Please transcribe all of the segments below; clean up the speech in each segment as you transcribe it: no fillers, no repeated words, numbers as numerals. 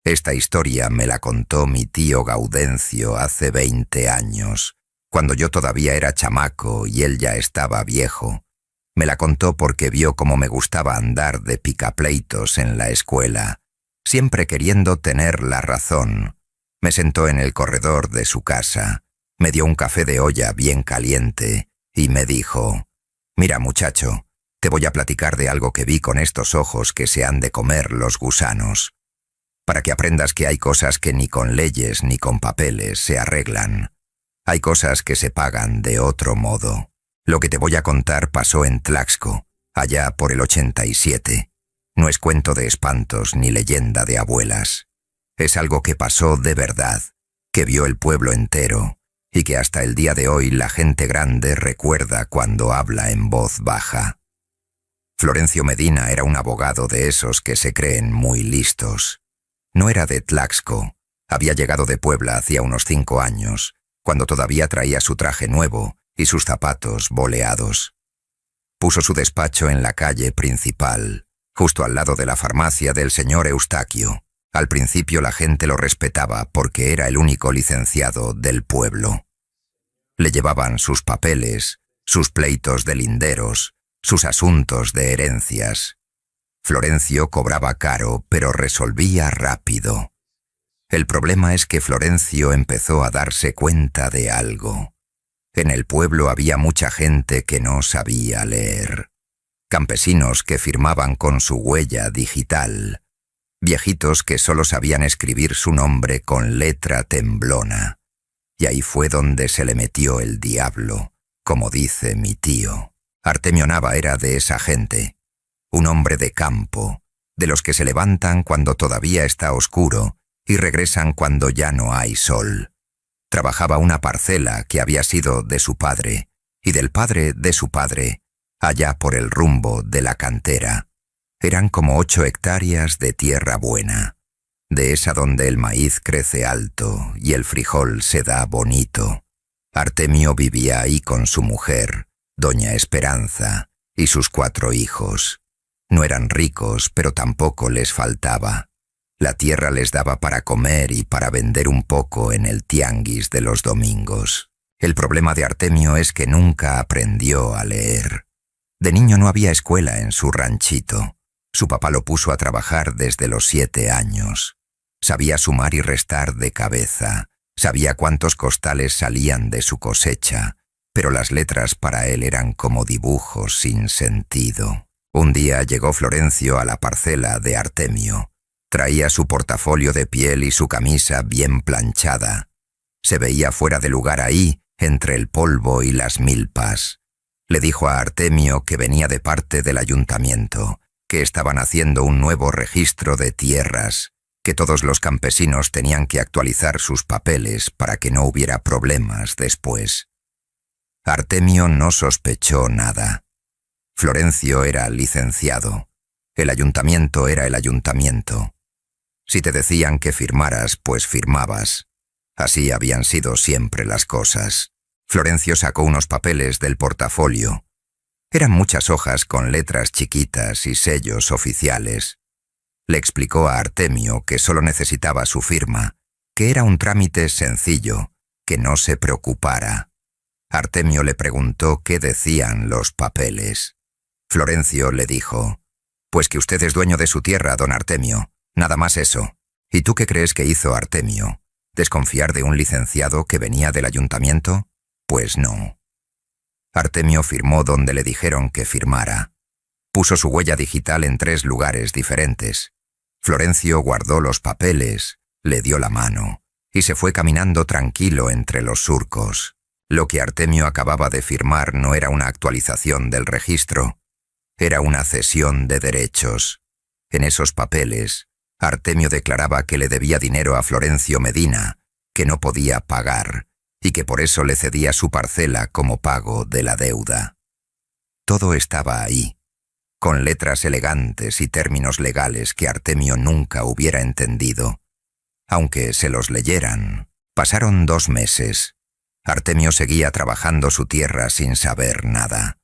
Esta historia me la contó mi tío Gaudencio hace 20 años, cuando yo todavía era chamaco y él ya estaba viejo. Me la contó porque vio cómo me gustaba andar de picapleitos en la escuela, siempre queriendo tener la razón. Me sentó en el corredor de su casa, me dio un café de olla bien caliente y me dijo: «Mira, muchacho, te voy a platicar de algo que vi con estos ojos que se han de comer los gusanos, para que aprendas que hay cosas que ni con leyes ni con papeles se arreglan. Hay cosas que se pagan de otro modo. Lo que te voy a contar pasó en Tlaxco, allá por el 87. No es cuento de espantos ni leyenda de abuelas. Es algo que pasó de verdad, que vio el pueblo entero, y que hasta el día de hoy la gente grande recuerda cuando habla en voz baja». Florencio Medina era un abogado de esos que se creen muy listos. No era de Tlaxco, había llegado de Puebla hacía unos 5 años, cuando todavía traía su traje nuevo y sus zapatos boleados. Puso su despacho en la calle principal, justo al lado de la farmacia del señor Eustaquio. Al principio la gente lo respetaba porque era el único licenciado del pueblo. Le llevaban sus papeles, sus pleitos de linderos, sus asuntos de herencias. Florencio cobraba caro, pero resolvía rápido. El problema es que Florencio empezó a darse cuenta de algo. En el pueblo había mucha gente que no sabía leer. Campesinos que firmaban con su huella digital. Viejitos que solo sabían escribir su nombre con letra temblona. Y ahí fue donde se le metió el diablo, como dice mi tío. Artemio Nava era de esa gente. Un hombre de campo, de los que se levantan cuando todavía está oscuro y regresan cuando ya no hay sol. Trabajaba una parcela que había sido de su padre y del padre de su padre, allá por el rumbo de la cantera. Eran como 8 hectáreas de tierra buena, de esa donde el maíz crece alto y el frijol se da bonito. Artemio vivía ahí con su mujer, doña Esperanza, y sus 4 hijos. No eran ricos, pero tampoco les faltaba. La tierra les daba para comer y para vender un poco en el tianguis de los domingos. El problema de Artemio es que nunca aprendió a leer. De niño no había escuela en su ranchito. Su papá lo puso a trabajar desde los 7 años. Sabía sumar y restar de cabeza. Sabía cuántos costales salían de su cosecha, pero las letras para él eran como dibujos sin sentido. Un día llegó Florencio a la parcela de Artemio. Traía su portafolio de piel y su camisa bien planchada. Se veía fuera de lugar ahí, entre el polvo y las milpas. Le dijo a Artemio que venía de parte del ayuntamiento, que estaban haciendo un nuevo registro de tierras, que todos los campesinos tenían que actualizar sus papeles para que no hubiera problemas después. Artemio no sospechó nada. Florencio era licenciado. El ayuntamiento era el ayuntamiento. Si te decían que firmaras, pues firmabas. Así habían sido siempre las cosas. Florencio sacó unos papeles del portafolio. Eran muchas hojas con letras chiquitas y sellos oficiales. Le explicó a Artemio que solo necesitaba su firma, que era un trámite sencillo, que no se preocupara. Artemio le preguntó qué decían los papeles. Florencio le dijo: «Pues que usted es dueño de su tierra, don Artemio. Nada más eso. ¿Y tú qué crees que hizo Artemio? ¿Desconfiar de un licenciado que venía del ayuntamiento? Pues no». Artemio firmó donde le dijeron que firmara. Puso su huella digital en 3 lugares diferentes. Florencio guardó los papeles, le dio la mano y se fue caminando tranquilo entre los surcos. Lo que Artemio acababa de firmar no era una actualización del registro, era una cesión de derechos. En esos papeles, Artemio declaraba que le debía dinero a Florencio Medina, que no podía pagar, y que por eso le cedía su parcela como pago de la deuda. Todo estaba ahí, con letras elegantes y términos legales que Artemio nunca hubiera entendido. Aunque se los leyeran, pasaron 2 meses. Artemio seguía trabajando su tierra sin saber nada.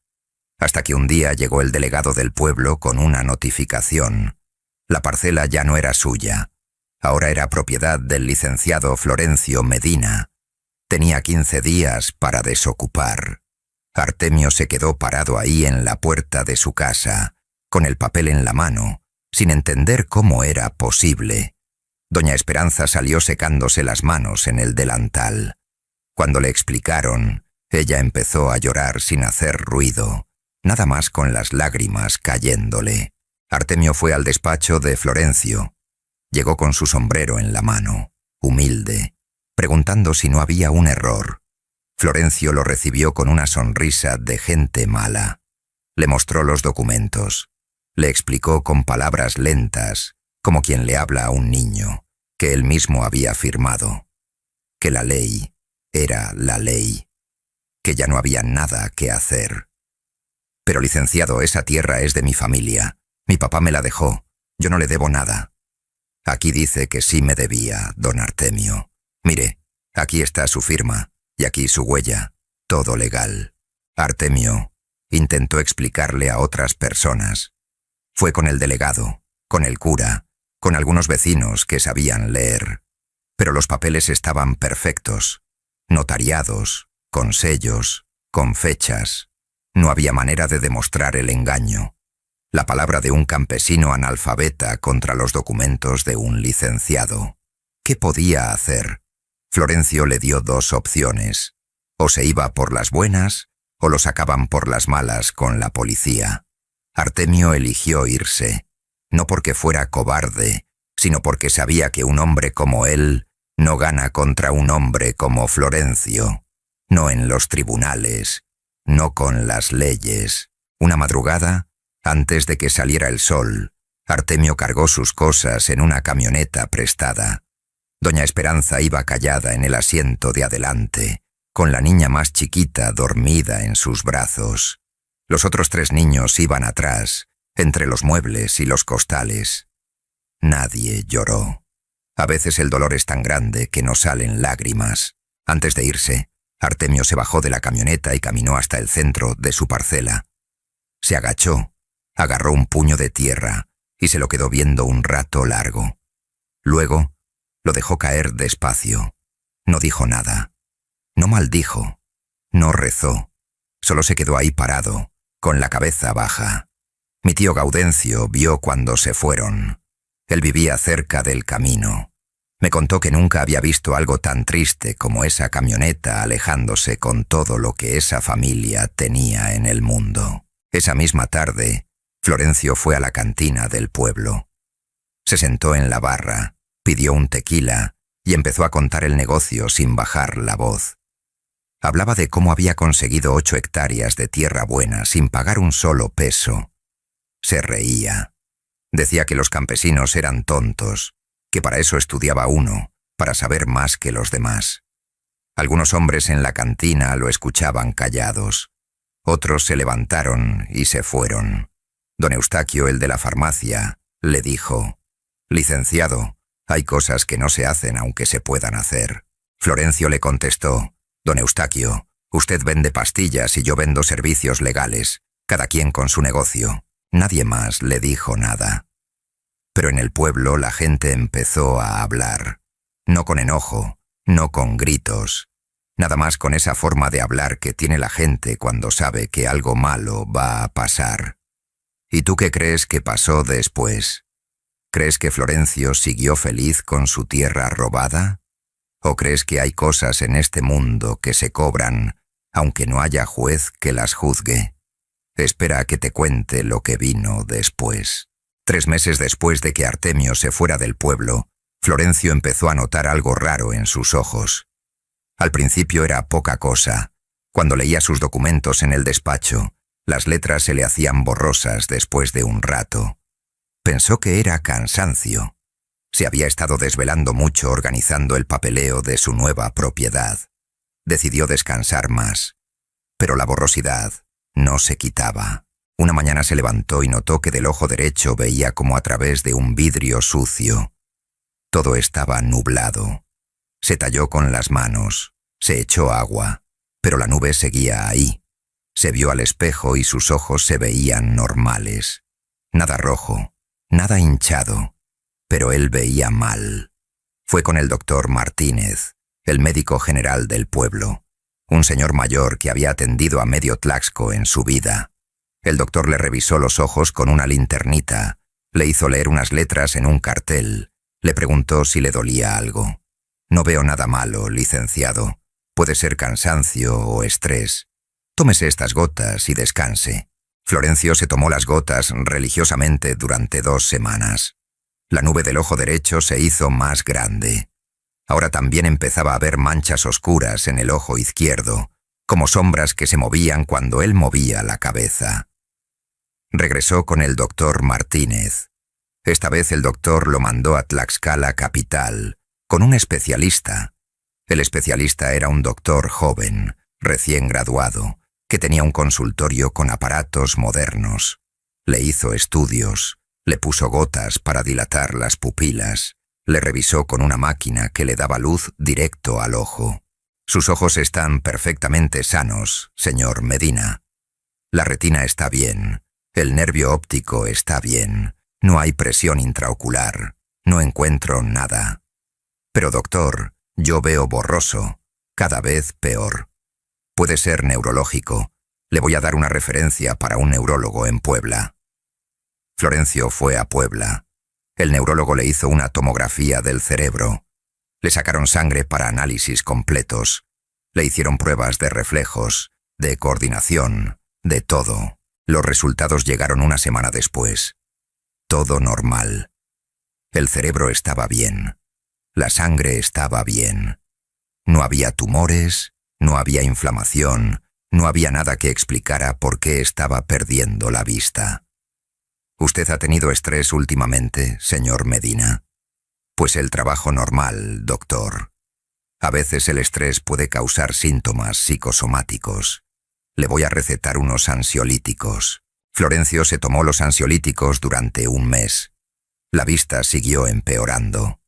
Hasta que un día llegó el delegado del pueblo con una notificación. La parcela ya no era suya. Ahora era propiedad del licenciado Florencio Medina. Tenía 15 días para desocupar. Artemio se quedó parado ahí en la puerta de su casa, con el papel en la mano, sin entender cómo era posible. Doña Esperanza salió secándose las manos en el delantal. Cuando le explicaron, ella empezó a llorar sin hacer ruido, nada más con las lágrimas cayéndole. Artemio fue al despacho de Florencio. Llegó con su sombrero en la mano, humilde, preguntando si no había un error. Florencio lo recibió con una sonrisa de gente mala. Le mostró los documentos. Le explicó con palabras lentas, como quien le habla a un niño, que él mismo había firmado. Que la ley era la ley. Que ya no había nada que hacer. Pero licenciado, esa tierra es de mi familia. Mi papá me la dejó. Yo no le debo nada. Aquí dice que sí me debía, don Artemio. Mire, aquí está su firma, y aquí su huella. Todo legal. Artemio intentó explicarle a otras personas. Fue con el delegado, con el cura, con algunos vecinos que sabían leer. Pero los papeles estaban perfectos, notariados, con sellos, con fechas. No había manera de demostrar el engaño. La palabra de un campesino analfabeta contra los documentos de un licenciado. ¿Qué podía hacer? Florencio le dio 2 opciones. O se iba por las buenas, o lo sacaban por las malas con la policía. Artemio eligió irse, no porque fuera cobarde, sino porque sabía que un hombre como él no gana contra un hombre como Florencio. No en los tribunales, no con las leyes. Una madrugada, antes de que saliera el sol, Artemio cargó sus cosas en una camioneta prestada. Doña Esperanza iba callada en el asiento de adelante, con la niña más chiquita dormida en sus brazos. Los otros 3 niños iban atrás, entre los muebles y los costales. Nadie lloró. A veces el dolor es tan grande que no salen lágrimas. Antes de irse, Artemio se bajó de la camioneta y caminó hasta el centro de su parcela. Se agachó, agarró un puño de tierra y se lo quedó viendo un rato largo. Luego, lo dejó caer despacio. No dijo nada. No maldijo. No rezó. Solo se quedó ahí parado, con la cabeza baja. Mi tío Gaudencio vio cuando se fueron. Él vivía cerca del camino. Me contó que nunca había visto algo tan triste como esa camioneta alejándose con todo lo que esa familia tenía en el mundo. Esa misma tarde, Florencio fue a la cantina del pueblo. Se sentó en la barra, pidió un tequila y empezó a contar el negocio sin bajar la voz. Hablaba de cómo había conseguido 8 hectáreas de tierra buena sin pagar un solo peso. Se reía. Decía que los campesinos eran tontos, que para eso estudiaba uno, para saber más que los demás. Algunos hombres en la cantina lo escuchaban callados. Otros se levantaron y se fueron. Don Eustaquio, el de la farmacia, le dijo: «Licenciado, hay cosas que no se hacen aunque se puedan hacer». Florencio le contestó: «Don Eustaquio, usted vende pastillas y yo vendo servicios legales, cada quien con su negocio». Nadie más le dijo nada. Pero en el pueblo la gente empezó a hablar. No con enojo, no con gritos. Nada más con esa forma de hablar que tiene la gente cuando sabe que algo malo va a pasar. ¿Y tú qué crees que pasó después? ¿Crees que Florencio siguió feliz con su tierra robada? ¿O crees que hay cosas en este mundo que se cobran, aunque no haya juez que las juzgue? Espera a que te cuente lo que vino después. 3 meses después de que Artemio se fuera del pueblo, Florencio empezó a notar algo raro en sus ojos. Al principio era poca cosa. Cuando leía sus documentos en el despacho, las letras se le hacían borrosas después de un rato. Pensó que era cansancio. Se había estado desvelando mucho organizando el papeleo de su nueva propiedad. Decidió descansar más. Pero la borrosidad no se quitaba. Una mañana se levantó y notó que del ojo derecho veía como a través de un vidrio sucio. Todo estaba nublado. Se talló con las manos, se echó agua, pero la nube seguía ahí. Se vio al espejo y sus ojos se veían normales. Nada rojo, nada hinchado, pero él veía mal. Fue con el doctor Martínez, el médico general del pueblo, un señor mayor que había atendido a medio Tlaxco en su vida. El doctor le revisó los ojos con una linternita, le hizo leer unas letras en un cartel, le preguntó si le dolía algo. No veo nada malo, licenciado. Puede ser cansancio o estrés. Tómese estas gotas y descanse. Florencio se tomó las gotas religiosamente durante 2 semanas. La nube del ojo derecho se hizo más grande. Ahora también empezaba a ver manchas oscuras en el ojo izquierdo, como sombras que se movían cuando él movía la cabeza. Regresó con el doctor Martínez. Esta vez el doctor lo mandó a Tlaxcala capital, con un especialista. El especialista era un doctor joven, recién graduado, que tenía un consultorio con aparatos modernos. Le hizo estudios, le puso gotas para dilatar las pupilas, le revisó con una máquina que le daba luz directo al ojo. Sus ojos están perfectamente sanos, señor Medina. La retina está bien, el nervio óptico está bien, no hay presión intraocular, no encuentro nada. Pero doctor, yo veo borroso, cada vez peor. Puede ser neurológico. Le voy a dar una referencia para un neurólogo en Puebla. Florencio fue a Puebla. El neurólogo le hizo una tomografía del cerebro. Le sacaron sangre para análisis completos. Le hicieron pruebas de reflejos, de coordinación, de todo. Los resultados llegaron una semana después. Todo normal. El cerebro estaba bien. La sangre estaba bien. No había tumores, no había inflamación, no había nada que explicara por qué estaba perdiendo la vista. ¿Usted ha tenido estrés últimamente, señor Medina? Pues el trabajo normal, doctor. A veces el estrés puede causar síntomas psicosomáticos. Le voy a recetar unos ansiolíticos. Florencio se tomó los ansiolíticos durante 1 mes. La vista siguió empeorando.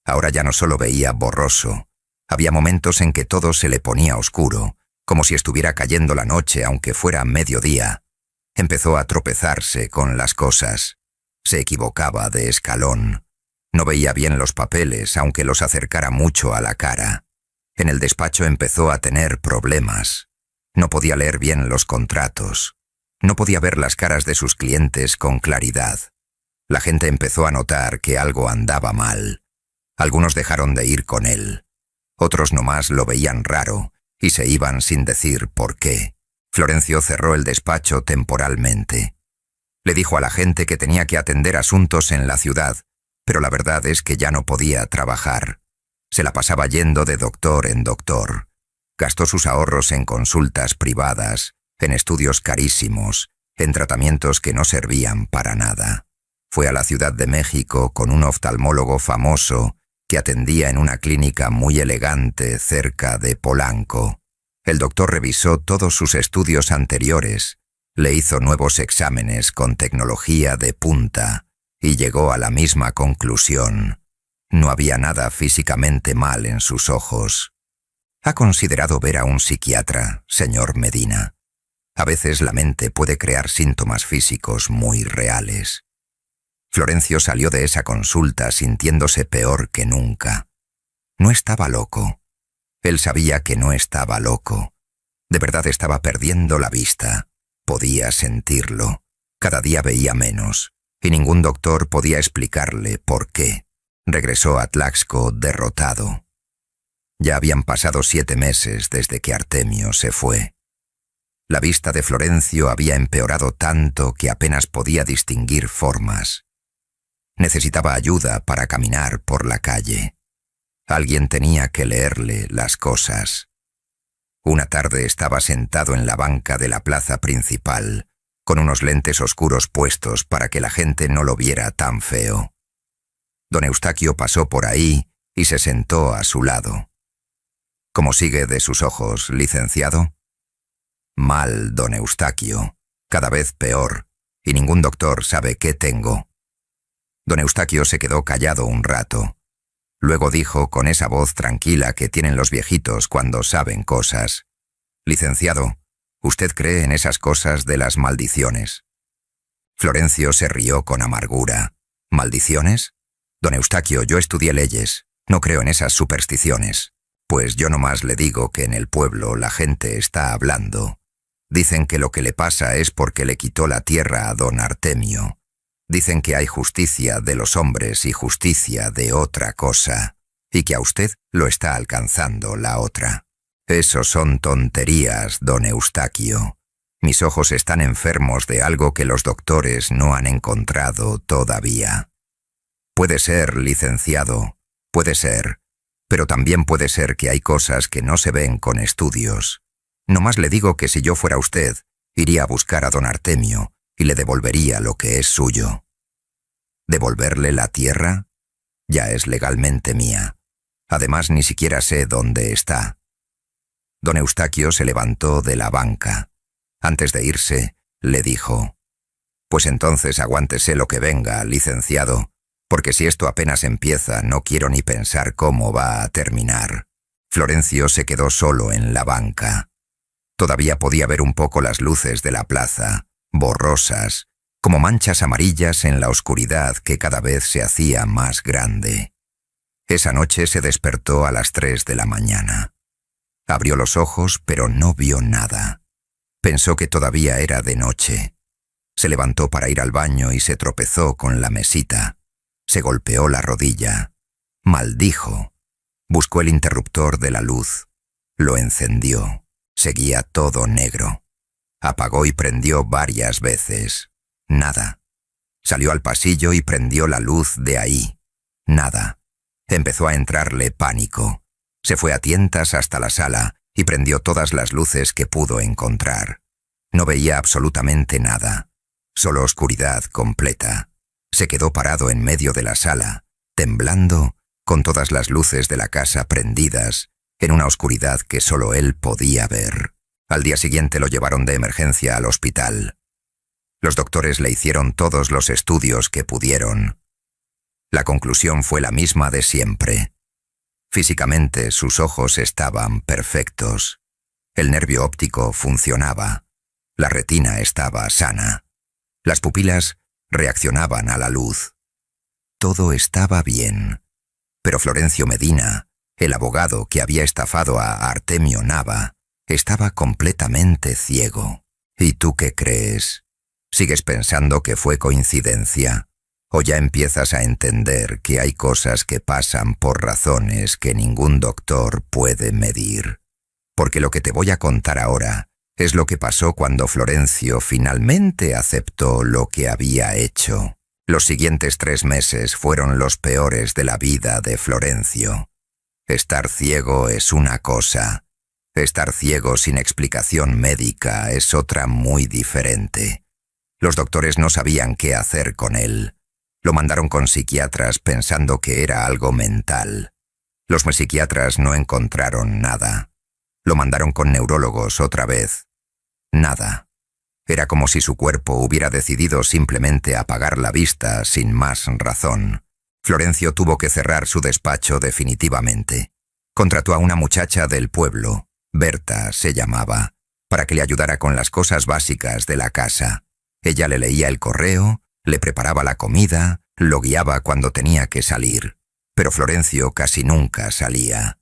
Ahora ya no solo veía borroso. Había momentos en que todo se le ponía oscuro, como si estuviera cayendo la noche aunque fuera mediodía. Empezó a tropezarse con las cosas. Se equivocaba de escalón. No veía bien los papeles, aunque los acercara mucho a la cara. En el despacho empezó a tener problemas. No podía leer bien los contratos. No podía ver las caras de sus clientes con claridad. La gente empezó a notar que algo andaba mal. Algunos dejaron de ir con él. Otros nomás lo veían raro y se iban sin decir por qué. Florencio cerró el despacho temporalmente. Le dijo a la gente que tenía que atender asuntos en la ciudad, pero la verdad es que ya no podía trabajar. Se la pasaba yendo de doctor en doctor. Gastó sus ahorros en consultas privadas, en estudios carísimos, en tratamientos que no servían para nada. Fue a la Ciudad de México con un oftalmólogo famoso que atendía en una clínica muy elegante cerca de Polanco. El doctor revisó todos sus estudios anteriores, le hizo nuevos exámenes con tecnología de punta y llegó a la misma conclusión. No había nada físicamente mal en sus ojos. ¿Ha considerado ver a un psiquiatra, señor Medina? A veces la mente puede crear síntomas físicos muy reales. Florencio salió de esa consulta sintiéndose peor que nunca. No estaba loco. Él sabía que no estaba loco. De verdad estaba perdiendo la vista. Podía sentirlo. Cada día veía menos, y ningún doctor podía explicarle por qué. Regresó a Tlaxco derrotado. Ya habían pasado 7 meses desde que Artemio se fue. La vista de Florencio había empeorado tanto que apenas podía distinguir formas. Necesitaba ayuda para caminar por la calle. Alguien tenía que leerle las cosas. Una tarde estaba sentado en la banca de la plaza principal, con unos lentes oscuros puestos para que la gente no lo viera tan feo. Don Eustaquio pasó por ahí y se sentó a su lado. ¿Cómo sigue de sus ojos, licenciado? Mal, don Eustaquio, cada vez peor, y ningún doctor sabe qué tengo. Don Eustaquio se quedó callado un rato. Luego dijo con esa voz tranquila que tienen los viejitos cuando saben cosas: Licenciado, ¿usted cree en esas cosas de las maldiciones? Florencio se rió con amargura. ¿Maldiciones? Don Eustaquio, yo estudié leyes. No creo en esas supersticiones, pues yo nomás le digo que en el pueblo la gente está hablando. Dicen que lo que le pasa es porque le quitó la tierra a don Artemio. Dicen que hay justicia de los hombres y justicia de otra cosa, y que a usted lo está alcanzando la otra. Eso son tonterías, don Eustaquio. Mis ojos están enfermos de algo que los doctores no han encontrado todavía. Puede ser, licenciado, puede ser, pero también puede ser que hay cosas que no se ven con estudios. Nomás le digo que si yo fuera usted, iría a buscar a don Artemio y le devolvería lo que es suyo. ¿Devolverle la tierra? Ya es legalmente mía. Además, ni siquiera sé dónde está. Don Eustaquio se levantó de la banca. Antes de irse, le dijo: «Pues entonces aguántese lo que venga, licenciado, porque si esto apenas empieza, no quiero ni pensar cómo va a terminar». Florencio se quedó solo en la banca. Todavía podía ver un poco las luces de la plaza, borrosas, como manchas amarillas en la oscuridad que cada vez se hacía más grande. Esa noche se despertó a las 3 de la mañana. Abrió los ojos, pero no vio nada. Pensó que todavía era de noche. Se levantó para ir al baño y se tropezó con la mesita. Se golpeó la rodilla. Maldijo. Buscó el interruptor de la luz. Lo encendió. Seguía todo negro. Apagó y prendió varias veces. Nada. Salió al pasillo y prendió la luz de ahí. Nada. Empezó a entrarle pánico. Se fue a tientas hasta la sala y prendió todas las luces que pudo encontrar. No veía absolutamente nada. Solo oscuridad completa. Se quedó parado en medio de la sala, temblando, con todas las luces de la casa prendidas, en una oscuridad que solo él podía ver. Al día siguiente lo llevaron de emergencia al hospital. Los doctores le hicieron todos los estudios que pudieron. La conclusión fue la misma de siempre. Físicamente sus ojos estaban perfectos. El nervio óptico funcionaba. La retina estaba sana. Las pupilas reaccionaban a la luz. Todo estaba bien. Pero Florencio Medina, el abogado que había estafado a Artemio Nava, estaba completamente ciego. ¿Y tú qué crees? ¿Sigues pensando que fue coincidencia? ¿O ya empiezas a entender que hay cosas que pasan por razones que ningún doctor puede medir? Porque lo que te voy a contar ahora es lo que pasó cuando Florencio finalmente aceptó lo que había hecho. Los siguientes 3 meses fueron los peores de la vida de Florencio. Estar ciego es una cosa. Estar ciego sin explicación médica es otra muy diferente. Los doctores no sabían qué hacer con él. Lo mandaron con psiquiatras pensando que era algo mental. Los psiquiatras no encontraron nada. Lo mandaron con neurólogos otra vez. Nada. Era como si su cuerpo hubiera decidido simplemente apagar la vista sin más razón. Florencio tuvo que cerrar su despacho definitivamente. Contrató a una muchacha del pueblo, Berta se llamaba, para que le ayudara con las cosas básicas de la casa. Ella le leía el correo, le preparaba la comida, lo guiaba cuando tenía que salir. Pero Florencio casi nunca salía.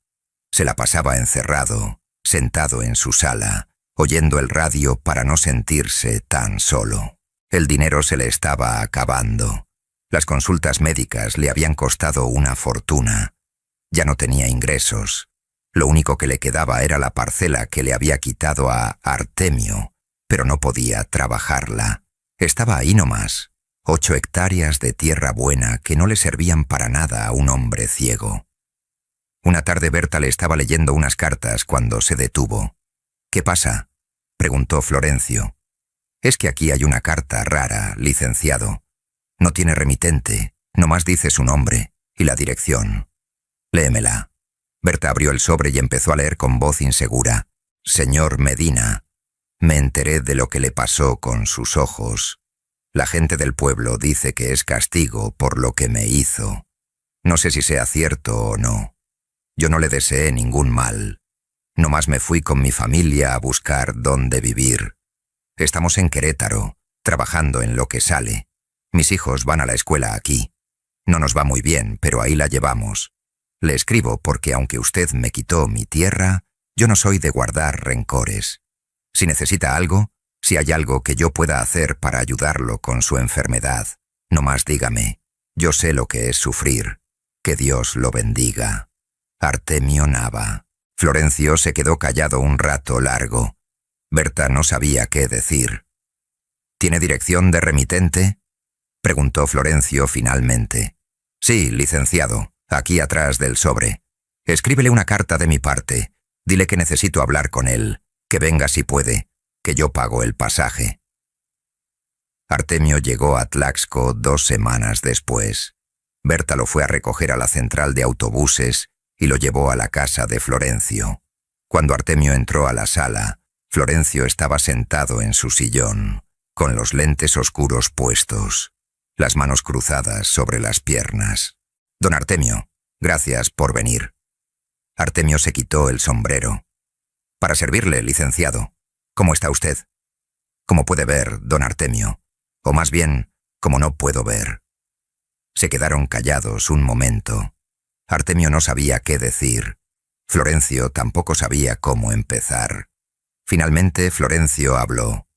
Se la pasaba encerrado, sentado en su sala, oyendo el radio para no sentirse tan solo. El dinero se le estaba acabando. Las consultas médicas le habían costado una fortuna. Ya no tenía ingresos. Lo único que le quedaba era la parcela que le había quitado a Artemio, pero no podía trabajarla. Estaba ahí nomás, 8 hectáreas de tierra buena que no le servían para nada a un hombre ciego. Una tarde Berta le estaba leyendo unas cartas cuando se detuvo. «¿Qué pasa?», preguntó Florencio. «Es que aquí hay una carta rara, licenciado. No tiene remitente, nomás dice su nombre y la dirección. Léemela». Berta abrió el sobre y empezó a leer con voz insegura. «Señor Medina, me enteré de lo que le pasó con sus ojos. La gente del pueblo dice que es castigo por lo que me hizo. No sé si sea cierto o no. Yo no le deseé ningún mal. Nomás me fui con mi familia a buscar dónde vivir. Estamos en Querétaro, trabajando en lo que sale. Mis hijos van a la escuela aquí. No nos va muy bien, pero ahí la llevamos. Le escribo porque aunque usted me quitó mi tierra, yo no soy de guardar rencores. Si necesita algo, si hay algo que yo pueda hacer para ayudarlo con su enfermedad, nomás dígame. Yo sé lo que es sufrir. Que Dios lo bendiga. Artemio Nava. Florencio se quedó callado un rato largo. Berta no sabía qué decir. ¿Tiene dirección de remitente?, preguntó Florencio finalmente. Sí, licenciado, aquí atrás del sobre. Escríbele una carta de mi parte. Dile que necesito hablar con él, que venga si puede, que yo pago el pasaje. Artemio llegó a Tlaxco 2 semanas después. Berta lo fue a recoger a la central de autobuses y lo llevó a la casa de Florencio. Cuando Artemio entró a la sala, Florencio estaba sentado en su sillón, con los lentes oscuros puestos, las manos cruzadas sobre las piernas. Don Artemio, gracias por venir. Artemio se quitó el sombrero. Para servirle, licenciado. ¿Cómo está usted? Como puede ver, don Artemio, o más bien, como no puedo ver. Se quedaron callados un momento. Artemio no sabía qué decir. Florencio tampoco sabía cómo empezar. Finalmente, Florencio habló.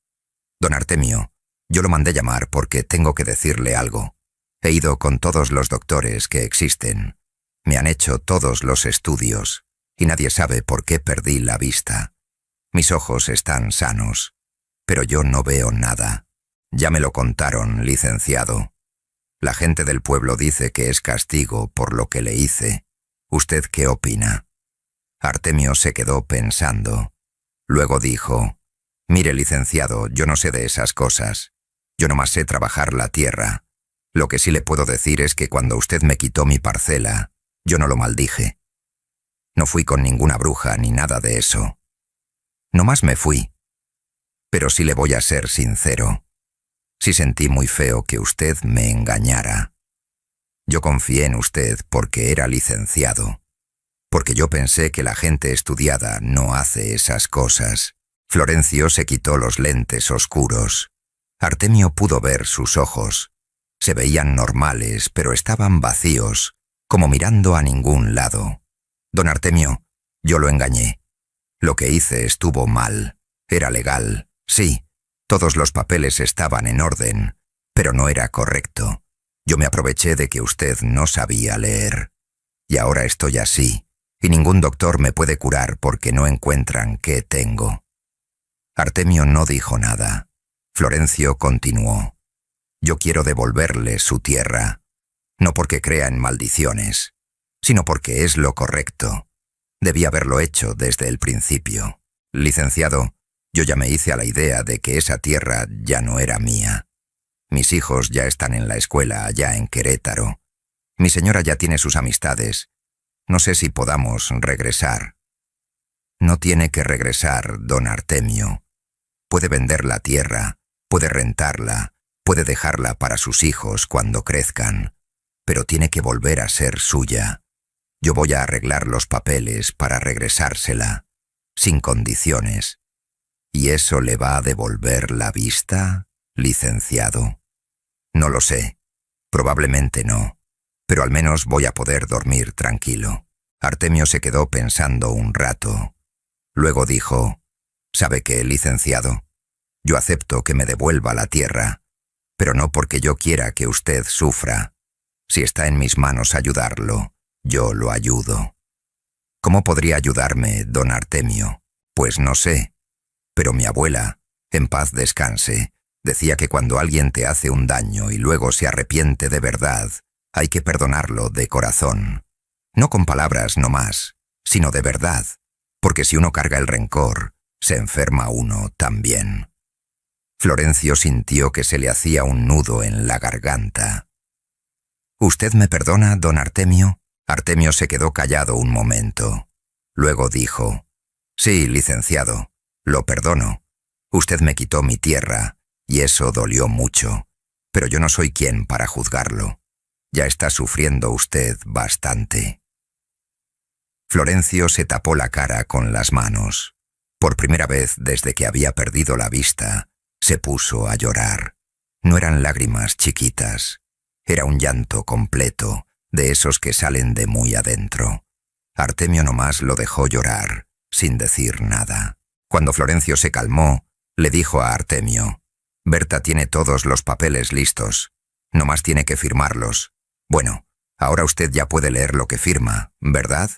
Don Artemio, yo lo mandé llamar porque tengo que decirle algo. He ido con todos los doctores que existen. Me han hecho todos los estudios y nadie sabe por qué perdí la vista. Mis ojos están sanos, pero yo no veo nada. Ya me lo contaron, licenciado. La gente del pueblo dice que es castigo por lo que le hice. ¿Usted qué opina? Artemio se quedó pensando. Luego dijo, mire, licenciado, yo no sé de esas cosas. Yo nomás sé trabajar la tierra. Lo que sí le puedo decir es que cuando usted me quitó mi parcela, yo no lo maldije. No fui con ninguna bruja ni nada de eso. Nomás me fui. Pero sí le voy a ser sincero. Sí sentí muy feo que usted me engañara. Yo confié en usted porque era licenciado. Porque yo pensé que la gente estudiada no hace esas cosas. Florencio se quitó los lentes oscuros. Artemio pudo ver sus ojos. Se veían normales, pero estaban vacíos, como mirando a ningún lado. Don Artemio, yo lo engañé. Lo que hice estuvo mal. Era legal, sí. Todos los papeles estaban en orden, pero no era correcto. Yo me aproveché de que usted no sabía leer. Y ahora estoy así, y ningún doctor me puede curar porque no encuentran qué tengo. Artemio no dijo nada. Florencio continuó. Yo quiero devolverle su tierra, no porque crea en maldiciones, sino porque es lo correcto. Debí haberlo hecho desde el principio. Licenciado, yo ya me hice a la idea de que esa tierra ya no era mía. Mis hijos ya están en la escuela allá en Querétaro. Mi señora ya tiene sus amistades. No sé si podamos regresar. No tiene que regresar, don Artemio. Puede vender la tierra, puede rentarla, puede dejarla para sus hijos cuando crezcan, pero tiene que volver a ser suya. Yo voy a arreglar los papeles para regresársela, sin condiciones. ¿Y eso le va a devolver la vista, licenciado? No lo sé. Probablemente no. Pero al menos voy a poder dormir tranquilo. Artemio se quedó pensando un rato. Luego dijo, ¿sabe qué, licenciado? Yo acepto que me devuelva la tierra, pero no porque yo quiera que usted sufra. Si está en mis manos ayudarlo, yo lo ayudo. ¿Cómo podría ayudarme, don Artemio? Pues no sé. Pero mi abuela, en paz descanse, decía que cuando alguien te hace un daño y luego se arrepiente de verdad, hay que perdonarlo de corazón. No con palabras nomás, sino de verdad, porque si uno carga el rencor, se enferma uno también. Florencio sintió que se le hacía un nudo en la garganta. ¿Usted me perdona, don Artemio? Artemio se quedó callado un momento. Luego dijo, sí, licenciado, lo perdono. Usted me quitó mi tierra, y eso dolió mucho, pero yo no soy quien para juzgarlo. Ya está sufriendo usted bastante. Florencio se tapó la cara con las manos. Por primera vez desde que había perdido la vista, se puso a llorar. No eran lágrimas chiquitas, era un llanto completo, de esos que salen de muy adentro. Artemio nomás lo dejó llorar, sin decir nada. Cuando Florencio se calmó, le dijo a Artemio: «Berta tiene todos los papeles listos. Nomás tiene que firmarlos. Bueno, ahora usted ya puede leer lo que firma, ¿verdad?»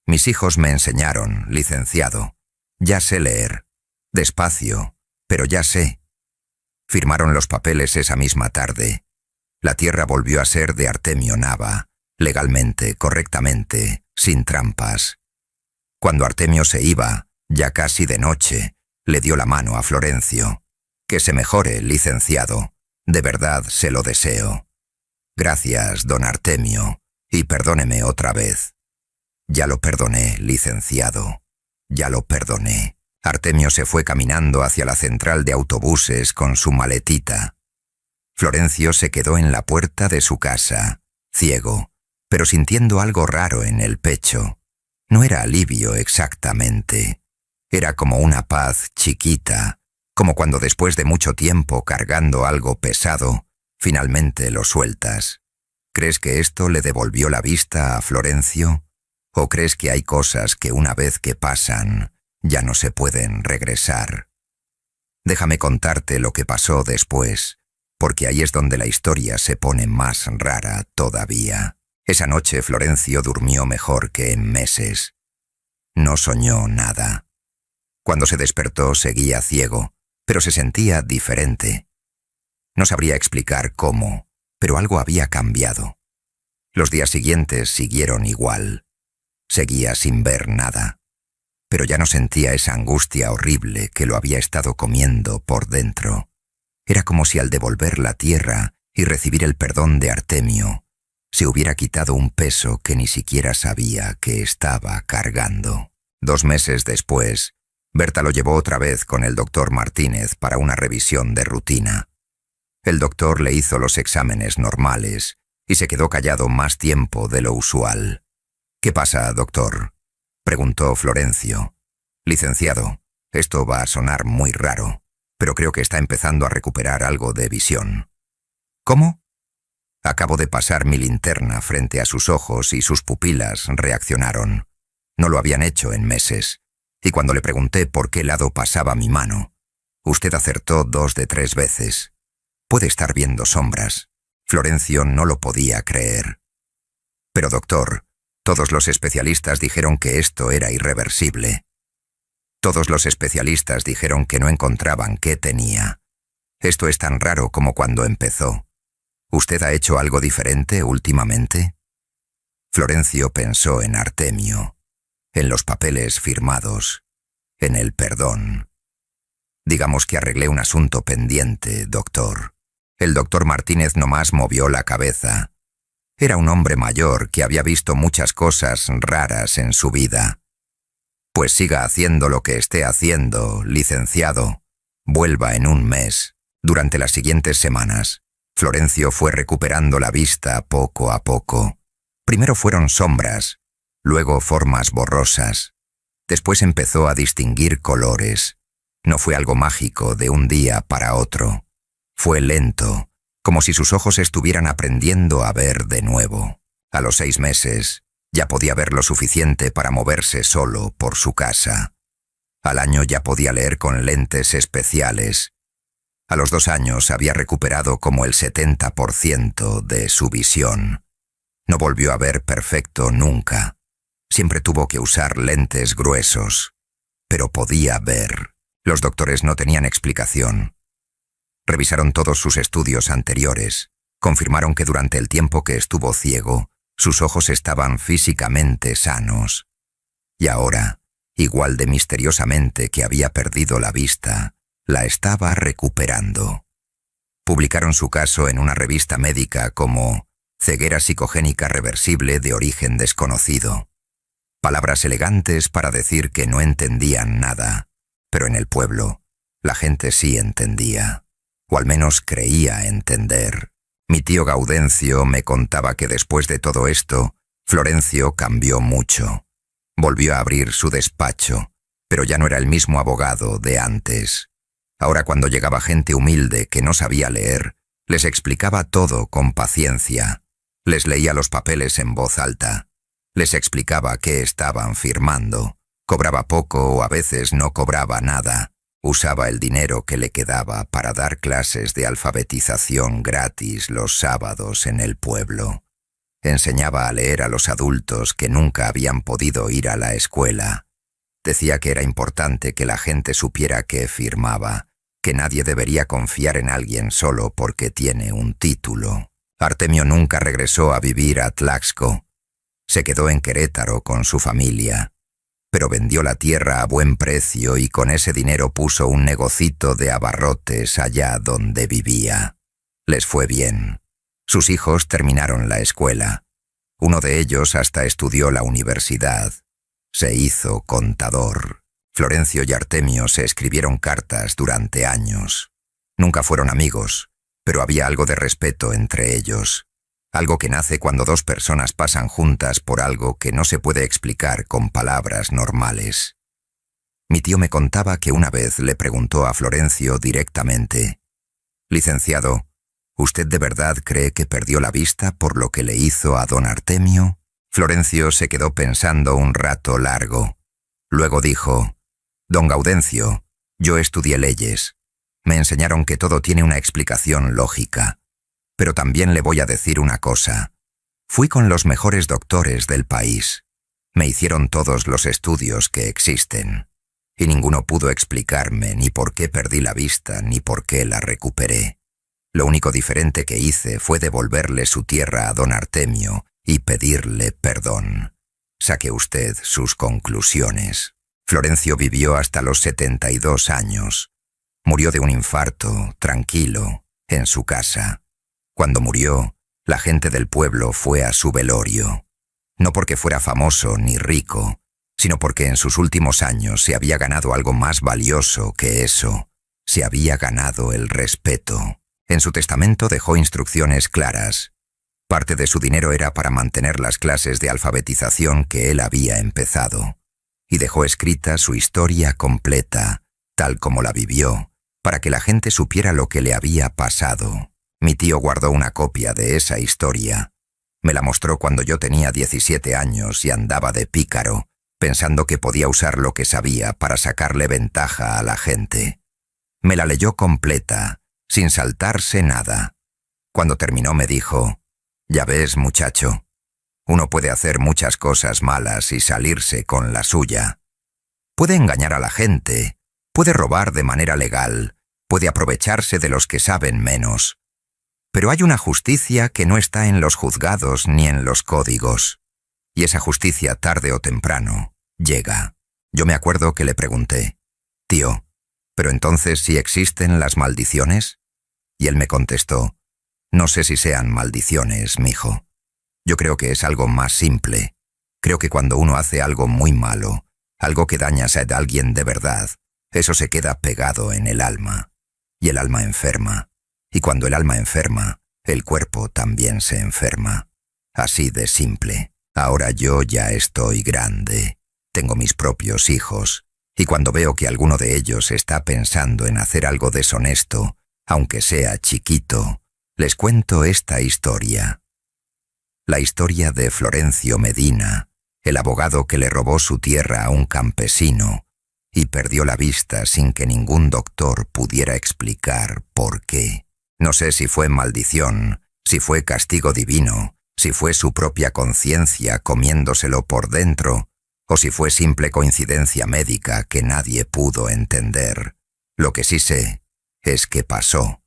«Mis hijos me enseñaron, licenciado. Ya sé leer. Despacio, pero ya sé». Firmaron los papeles esa misma tarde. La tierra volvió a ser de Artemio Nava, legalmente, correctamente, sin trampas. Cuando Artemio se iba, ya casi de noche, le dio la mano a Florencio. «Que se mejore, licenciado. De verdad se lo deseo». «Gracias, don Artemio, y perdóneme otra vez». «Ya lo perdoné, licenciado. Ya lo perdoné». Artemio se fue caminando hacia la central de autobuses con su maletita. Florencio se quedó en la puerta de su casa, ciego, pero sintiendo algo raro en el pecho. No era alivio exactamente. Era como una paz chiquita, como cuando después de mucho tiempo cargando algo pesado, finalmente lo sueltas. ¿Crees que esto le devolvió la vista a Florencio? ¿O crees que hay cosas que una vez que pasan, ya no se pueden regresar? Déjame contarte lo que pasó después, porque ahí es donde la historia se pone más rara todavía. Esa noche Florencio durmió mejor que en meses. No soñó nada. Cuando se despertó seguía ciego, pero se sentía diferente. No sabría explicar cómo, pero algo había cambiado. Los días siguientes siguieron igual. Seguía sin ver nada, pero ya no sentía esa angustia horrible que lo había estado comiendo por dentro. Era como si al devolver la tierra y recibir el perdón de Artemio, se hubiera quitado un peso que ni siquiera sabía que estaba cargando. 2 meses después, Berta lo llevó otra vez con el doctor Martínez para una revisión de rutina. El doctor le hizo los exámenes normales y se quedó callado más tiempo de lo usual. «¿Qué pasa, doctor?», preguntó Florencio. «Licenciado, esto va a sonar muy raro, pero creo que está empezando a recuperar algo de visión». «¿Cómo?». «Acabo de pasar mi linterna frente a sus ojos y sus pupilas reaccionaron. No lo habían hecho en meses. Y cuando le pregunté por qué lado pasaba mi mano, usted acertó 2 de 3 veces. Puede estar viendo sombras». Florencio no lo podía creer. «Pero doctor, todos los especialistas dijeron que esto era irreversible. Todos los especialistas dijeron que no encontraban qué tenía. Esto es tan raro como cuando empezó. ¿Usted ha hecho algo diferente últimamente?». Florencio pensó en Artemio, en los papeles firmados, en el perdón. «Digamos que arreglé un asunto pendiente, doctor». El doctor Martínez nomás movió la cabeza. Era un hombre mayor que había visto muchas cosas raras en su vida. «Pues siga haciendo lo que esté haciendo, licenciado. Vuelva en un mes». Durante las siguientes semanas, Florencio fue recuperando la vista poco a poco. Primero fueron sombras, luego formas borrosas. Después empezó a distinguir colores. No fue algo mágico de un día para otro. Fue lento, como si sus ojos estuvieran aprendiendo a ver de nuevo. A los 6 meses, ya podía ver lo suficiente para moverse solo por su casa. Al año ya podía leer con lentes especiales. A los 2 años había recuperado como el 70% de su visión. No volvió a ver perfecto nunca. Siempre tuvo que usar lentes gruesos. Pero podía ver. Los doctores no tenían explicación. Revisaron todos sus estudios anteriores. Confirmaron que durante el tiempo que estuvo ciego, sus ojos estaban físicamente sanos. Y ahora, igual de misteriosamente que había perdido la vista, la estaba recuperando. Publicaron su caso en una revista médica como «Ceguera psicogénica reversible de origen desconocido». Palabras elegantes para decir que no entendían nada, pero en el pueblo, la gente sí entendía. O al menos creía entender. Mi tío Gaudencio me contaba que después de todo esto, Florencio cambió mucho. Volvió a abrir su despacho, pero ya no era el mismo abogado de antes. Ahora cuando llegaba gente humilde que no sabía leer, les explicaba todo con paciencia. Les leía los papeles en voz alta. Les explicaba qué estaban firmando. Cobraba poco o a veces no cobraba nada. Usaba el dinero que le quedaba para dar clases de alfabetización gratis los sábados en el pueblo. Enseñaba a leer a los adultos que nunca habían podido ir a la escuela. Decía que era importante que la gente supiera qué firmaba, que nadie debería confiar en alguien solo porque tiene un título. Artemio nunca regresó a vivir a Tlaxco. Se quedó en Querétaro con su familia, pero vendió la tierra a buen precio y con ese dinero puso un negocito de abarrotes allá donde vivía. Les fue bien. Sus hijos terminaron la escuela. Uno de ellos hasta estudió la universidad. Se hizo contador. Florencio y Artemio se escribieron cartas durante años. Nunca fueron amigos, pero había algo de respeto entre ellos. Algo que nace cuando dos personas pasan juntas por algo que no se puede explicar con palabras normales. Mi tío me contaba que una vez le preguntó a Florencio directamente: «Licenciado, ¿usted de verdad cree que perdió la vista por lo que le hizo a don Artemio?» Florencio se quedó pensando un rato largo. Luego dijo: «Don Gaudencio, yo estudié leyes. Me enseñaron que todo tiene una explicación lógica. Pero también le voy a decir una cosa. Fui con los mejores doctores del país. Me hicieron todos los estudios que existen. Y ninguno pudo explicarme ni por qué perdí la vista ni por qué la recuperé. Lo único diferente que hice fue devolverle su tierra a don Artemio y pedirle perdón. Saque usted sus conclusiones». Florencio vivió hasta los 72 años. Murió de un infarto, tranquilo, en su casa. Cuando murió, la gente del pueblo fue a su velorio. No porque fuera famoso ni rico, sino porque en sus últimos años se había ganado algo más valioso que eso. Se había ganado el respeto. En su testamento dejó instrucciones claras. Parte de su dinero era para mantener las clases de alfabetización que él había empezado. Y dejó escrita su historia completa, tal como la vivió, para que la gente supiera lo que le había pasado. Mi tío guardó una copia de esa historia. Me la mostró cuando yo tenía 17 años y andaba de pícaro, pensando que podía usar lo que sabía para sacarle ventaja a la gente. Me la leyó completa, sin saltarse nada. Cuando terminó me dijo: «Ya ves, muchacho, uno puede hacer muchas cosas malas y salirse con la suya. Puede engañar a la gente, puede robar de manera legal, puede aprovecharse de los que saben menos. Pero hay una justicia que no está en los juzgados ni en los códigos. Y esa justicia, tarde o temprano, llega». Yo me acuerdo que le pregunté: «Tío, ¿pero entonces sí existen las maldiciones?» Y él me contestó: «No sé si sean maldiciones, mijo. Yo creo que es algo más simple. Creo que cuando uno hace algo muy malo, algo que daña a alguien de verdad, eso se queda pegado en el alma. Y el alma enferma. Y cuando el alma enferma, el cuerpo también se enferma. Así de simple. Ahora yo ya estoy grande. Tengo mis propios hijos. Y cuando veo que alguno de ellos está pensando en hacer algo deshonesto, aunque sea chiquito, les cuento esta historia. La historia de Florencio Medina, el abogado que le robó su tierra a un campesino y perdió la vista sin que ningún doctor pudiera explicar por qué. No sé si fue maldición, si fue castigo divino, si fue su propia conciencia comiéndoselo por dentro, o si fue simple coincidencia médica que nadie pudo entender. Lo que sí sé es que pasó,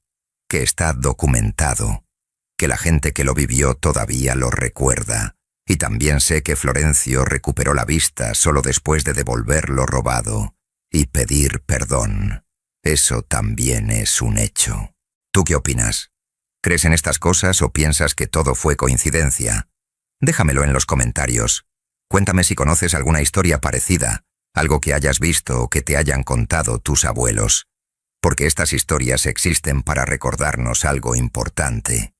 que está documentado, que la gente que lo vivió todavía lo recuerda, y también sé que Florencio recuperó la vista solo después de devolver lo robado y pedir perdón. Eso también es un hecho. ¿Tú qué opinas? ¿Crees en estas cosas o piensas que todo fue coincidencia? Déjamelo en los comentarios. Cuéntame si conoces alguna historia parecida, algo que hayas visto o que te hayan contado tus abuelos, porque estas historias existen para recordarnos algo importante,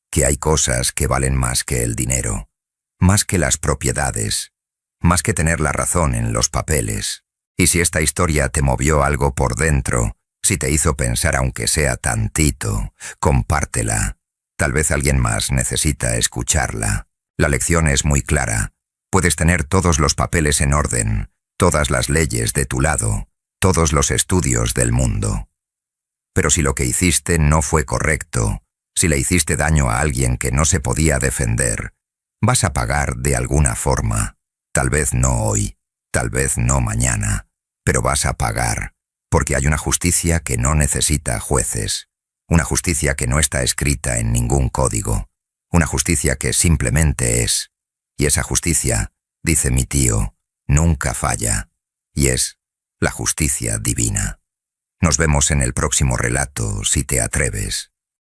que hay cosas que valen más que el dinero, más que las propiedades, más que tener la razón en los papeles. Y si esta historia te movió algo por dentro, si te hizo pensar aunque sea tantito, compártela. Tal vez alguien más necesita escucharla. La lección es muy clara. Puedes tener todos los papeles en orden, todas las leyes de tu lado, todos los estudios del mundo. Pero si lo que hiciste no fue correcto, si le hiciste daño a alguien que no se podía defender, vas a pagar de alguna forma. Tal vez no hoy, tal vez no mañana, pero vas a pagar, porque hay una justicia que no necesita jueces, una justicia que no está escrita en ningún código, una justicia que simplemente es. Y esa justicia, dice mi tío, nunca falla, y es la justicia divina. Nos vemos en el próximo relato, si te atreves.